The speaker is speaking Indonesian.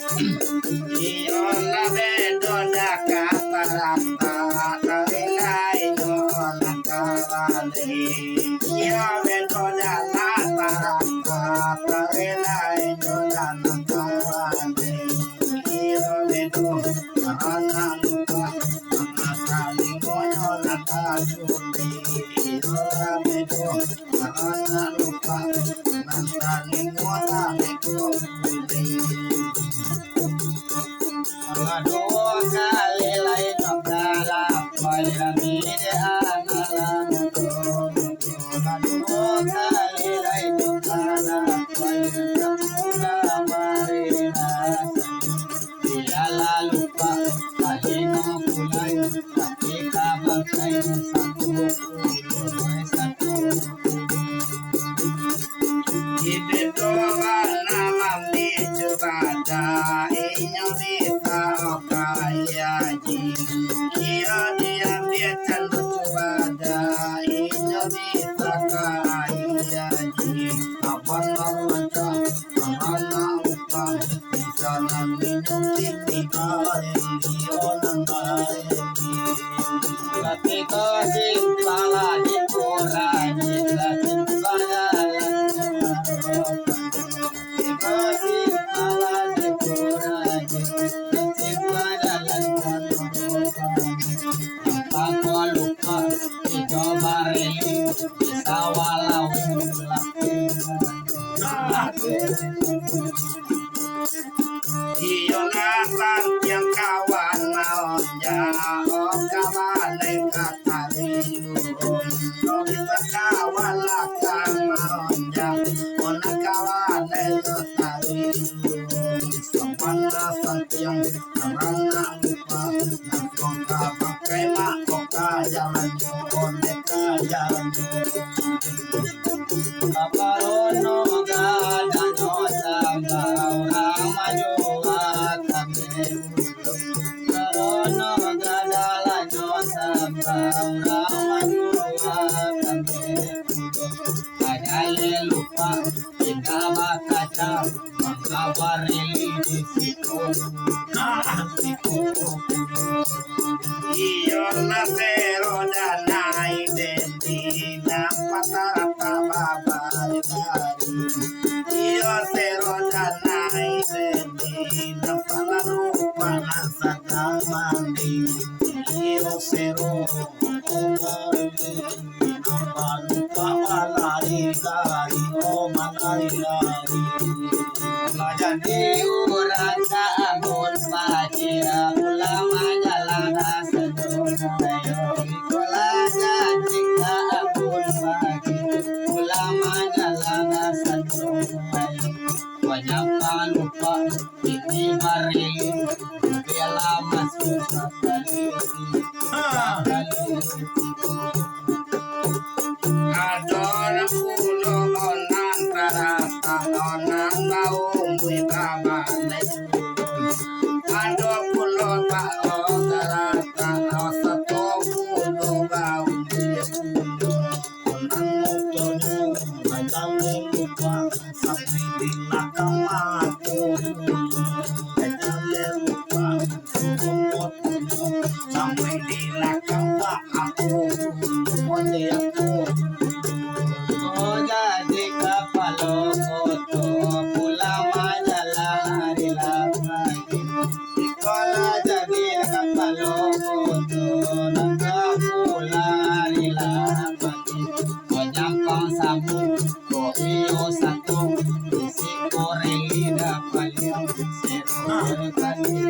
Iyo labe doda kaparata karilai no nakawale. Iyo be doda kaparata karilai no nakawale. Iyo be doda analuka anakali moyo nakajuli. Iyo be doda analuka anakali moyo nakajuli. Dua kali lain kepala Piramid analam dua kali lain kepala Piramid marina dia lalu pak kahino kulai tapi kabakai satu Ibe doa nama biju bada inyo bisa kaya ji Iyo dia biarkan lucu bada inyo bisa kaya ji Kapan lawanca karena upah bisa minum titi karen iyo nang karen Ketika simpala di kurani simpala Iyo nasan yang kawan naon ya oh kawan yang katariun oh bisa kawan lakang naon ya oh na kawan yang katariun samana santiang karana lupa nakong kapakai makoka jalan oh neka jalan Kaparono gada nyosa orang majuwa kami Kaparono gada la nyosa orang majuwa kami Kajale lupa kita bakaca makabarili di siku Iyo la pero danai dendi na patata babari dari Iyo pero danai dendi na palalupa na sakamandi Iyo pero omari na palupa walari dari o malari dari Majandi urang kaangon pajira ulama jalana sedonayo Ikola janji kaangon pajira ulama jalana sedonayo Wanyapa lupa ini marili Biala masuk sekali Adora pulo onan tarata onan baum wibaba Ado pulo ta tarata osato pulo baum onan mutonyo madame lupa sampai di nakamato madame lupa sumot sampai di nakamato Onde aku jadi kapalo koto pulang majalah hari lagi sekolah jadi kapalo koto nangka pulang hari lagi menyampang sabun koio satu isi koreli dapat yang seru kali